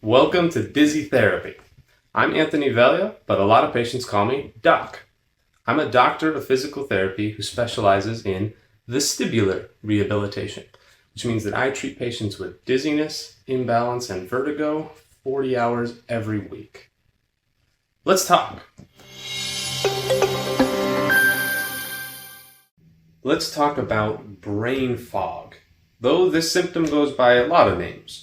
Welcome to Dizzy Therapy. I'm Anthony Veglia, but a lot of patients call me Doc. I'm a doctor of physical therapy who specializes in vestibular rehabilitation, which means that I treat patients with dizziness, imbalance, and vertigo 40 hours every week. Let's talk. Let's talk about brain fog, though this symptom goes by a lot of names.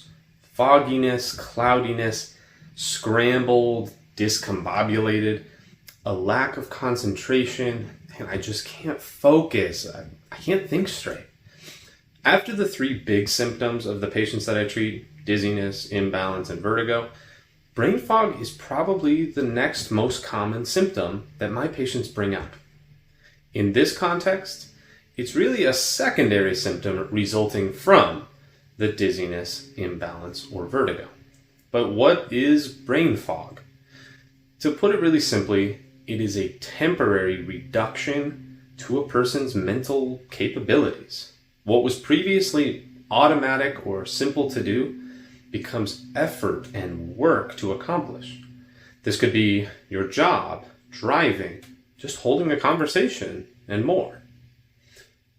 Fogginess, cloudiness, scrambled, discombobulated, a lack of concentration, and I just can't focus. I can't think straight. After the three big symptoms of the patients that I treat, dizziness, imbalance, and vertigo, brain fog is probably the next most common symptom that my patients bring up. In this context, it's really a secondary symptom resulting from the dizziness, imbalance, or vertigo. But what is brain fog? To put it really simply, it is a temporary reduction to a person's mental capabilities. What was previously automatic or simple to do becomes effort and work to accomplish. This could be your job, driving, just holding a conversation, and more.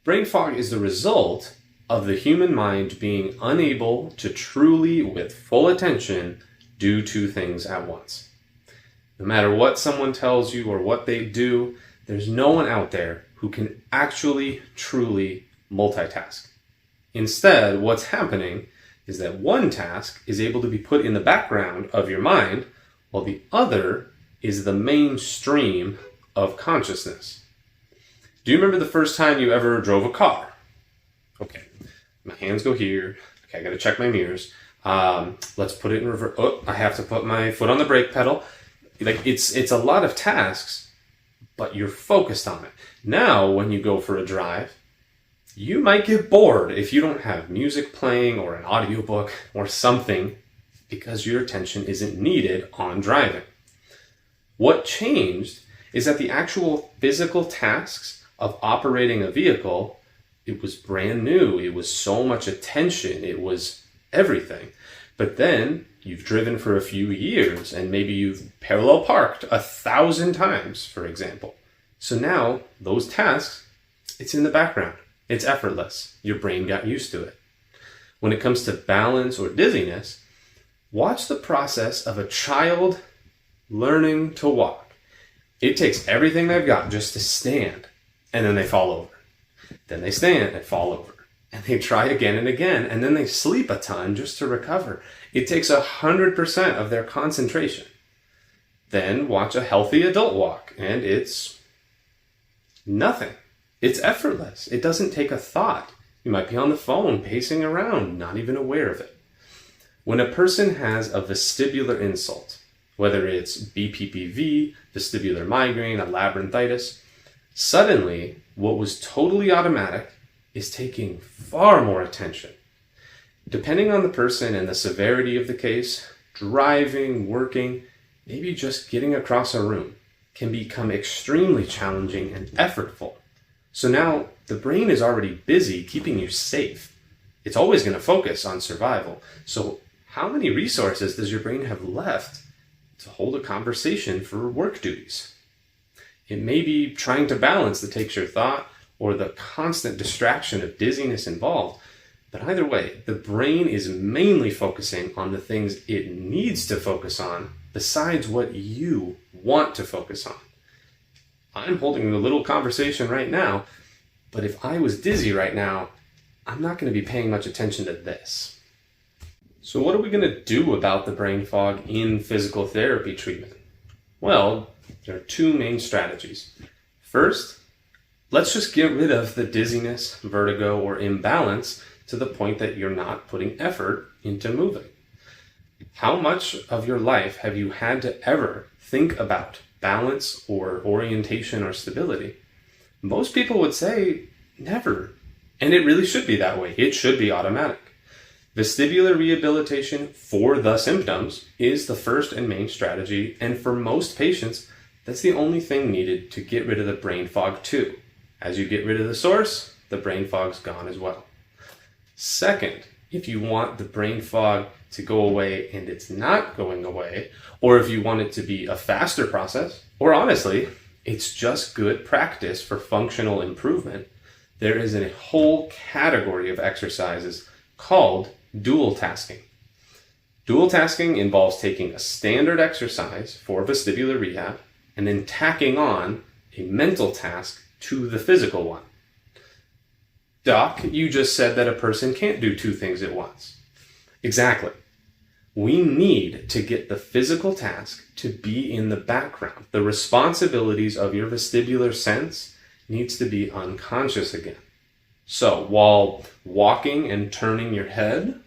Brain fog is the result of the human mind being unable to truly, with full attention, do two things at once. No matter what someone tells you or what they do, there's no one out there who can actually, truly multitask. Instead, what's happening is that one task is able to be put in the background of your mind, while the other is the main stream of consciousness. Do you remember the first time you ever drove a car? Okay, my hands go here. Okay, I gotta check my mirrors. Let's put it in reverse. Oh, I have to put my foot on the brake pedal. Like it's a lot of tasks, but you're focused on it. Now, when you go for a drive, you might get bored if you don't have music playing or an audiobook or something because your attention isn't needed on driving. What changed is that the actual physical tasks of operating a vehicle, it was brand new. It was so much attention. It was everything. But then you've driven for a few years and maybe you've parallel parked 1,000 times, for example. So now those tasks, it's in the background. It's effortless. Your brain got used to it. When it comes to balance or dizziness, watch the process of a child learning to walk. It takes everything they've got just to stand, and then they fall over. Then they stand and fall over. And they try again and again, and then they sleep a ton just to recover. It takes 100% of their concentration. Then watch a healthy adult walk, and it's nothing. It's effortless. It doesn't take a thought. You might be on the phone, pacing around, not even aware of it. When a person has a vestibular insult, whether it's BPPV, vestibular migraine, a labyrinthitis, suddenly what was totally automatic is taking far more attention. Depending on the person and the severity of the case, driving, working, maybe just getting across a room can become extremely challenging and effortful. So now the brain is already busy keeping you safe. It's always going to focus on survival. So how many resources does your brain have left to hold a conversation for work duties? It may be trying to balance that takes your thought or the constant distraction of dizziness involved. But either way, the brain is mainly focusing on the things it needs to focus on besides what you want to focus on. I'm holding a little conversation right now, but if I was dizzy right now, I'm not going to be paying much attention to this. So what are we going to do about the brain fog in physical therapy treatment? Well, there are two main strategies. First, let's just get rid of the dizziness, vertigo, or imbalance to the point that you're not putting effort into moving. How much of your life have you had to ever think about balance or orientation or stability? Most people would say never. And it really should be that way. It should be automatic. Vestibular rehabilitation for the symptoms is the first and main strategy, and for most patients, that's the only thing needed to get rid of the brain fog too. As you get rid of the source, the brain fog's gone as well. Second, if you want the brain fog to go away and it's not going away, or if you want it to be a faster process, or honestly, it's just good practice for functional improvement, there is a whole category of exercises called dual tasking. Dual tasking involves taking a standard exercise for vestibular rehab and then tacking on a mental task to the physical one. Doc, you just said that a person can't do two things at once. Exactly. We need to get the physical task to be in the background. The responsibilities of your vestibular sense needs to be unconscious again. So while walking and turning your head,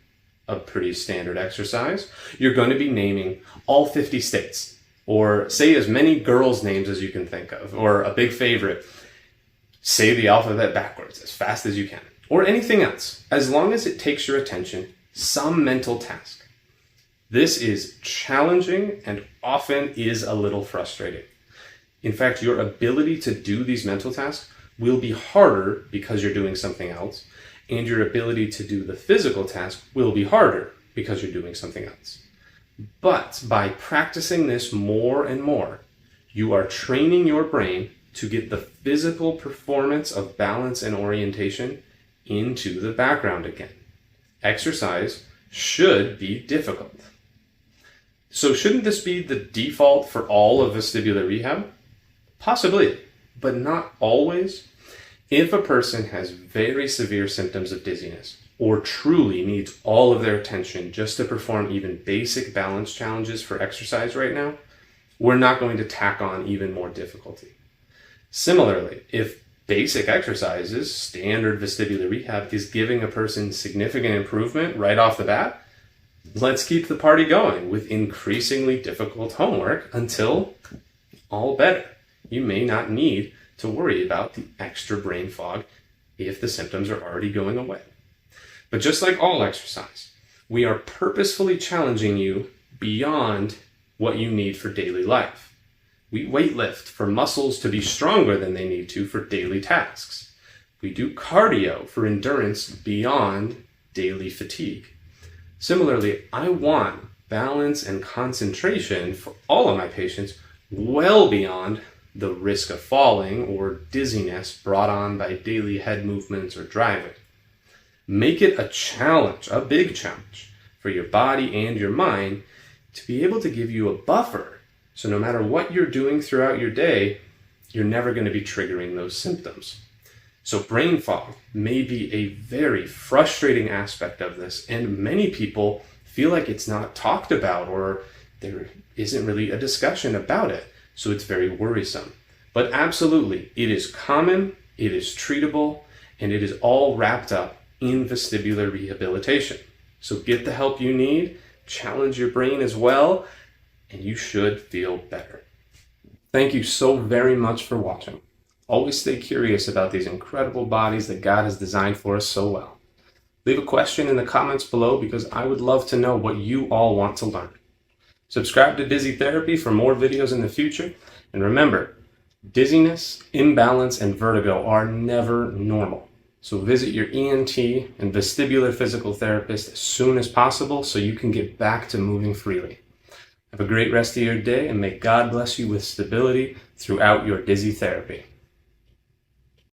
a pretty standard exercise, you're going to be naming all 50 states, or say as many girls' names as you can think of, or a big favorite, say the alphabet backwards as fast as you can, or anything else, as long as it takes your attention, some mental task. This is challenging and often is a little frustrating. In fact, your ability to do these mental tasks will be harder because you're doing something else, and your ability to do the physical task will be harder because you're doing something else. But by practicing this more and more, you are training your brain to get the physical performance of balance and orientation into the background again. Exercise should be difficult. So shouldn't this be the default for all of vestibular rehab? Possibly, but not always. If a person has very severe symptoms of dizziness or truly needs all of their attention just to perform even basic balance challenges for exercise right now, we're not going to tack on even more difficulty. Similarly, if basic exercises, standard vestibular rehab, is giving a person significant improvement right off the bat, let's keep the party going with increasingly difficult homework until all better. You may not need to worry about the extra brain fog if the symptoms are already going away. But just like all exercise, we are purposefully challenging you beyond what you need for daily life. We weightlift for muscles to be stronger than they need to for daily tasks. We do cardio for endurance beyond daily fatigue. Similarly, I want balance and concentration for all of my patients well beyond the risk of falling or dizziness brought on by daily head movements or driving. Make it a challenge, a big challenge, for your body and your mind to be able to give you a buffer. So no matter what you're doing throughout your day, you're never going to be triggering those symptoms. So brain fog may be a very frustrating aspect of this, and many people feel like it's not talked about or there isn't really a discussion about it. So it's very worrisome. But absolutely, it is common, it is treatable, and it is all wrapped up in vestibular rehabilitation. So get the help you need, challenge your brain as well, and you should feel better. Thank you so very much for watching. Always stay curious about these incredible bodies that God has designed for us so well. Leave a question in the comments below because I would love to know what you all want to learn. Subscribe to Dizzy Therapy for more videos in the future. And remember, dizziness, imbalance, and vertigo are never normal. So visit your ENT and vestibular physical therapist as soon as possible so you can get back to moving freely. Have a great rest of your day and may God bless you with stability throughout your dizzy therapy.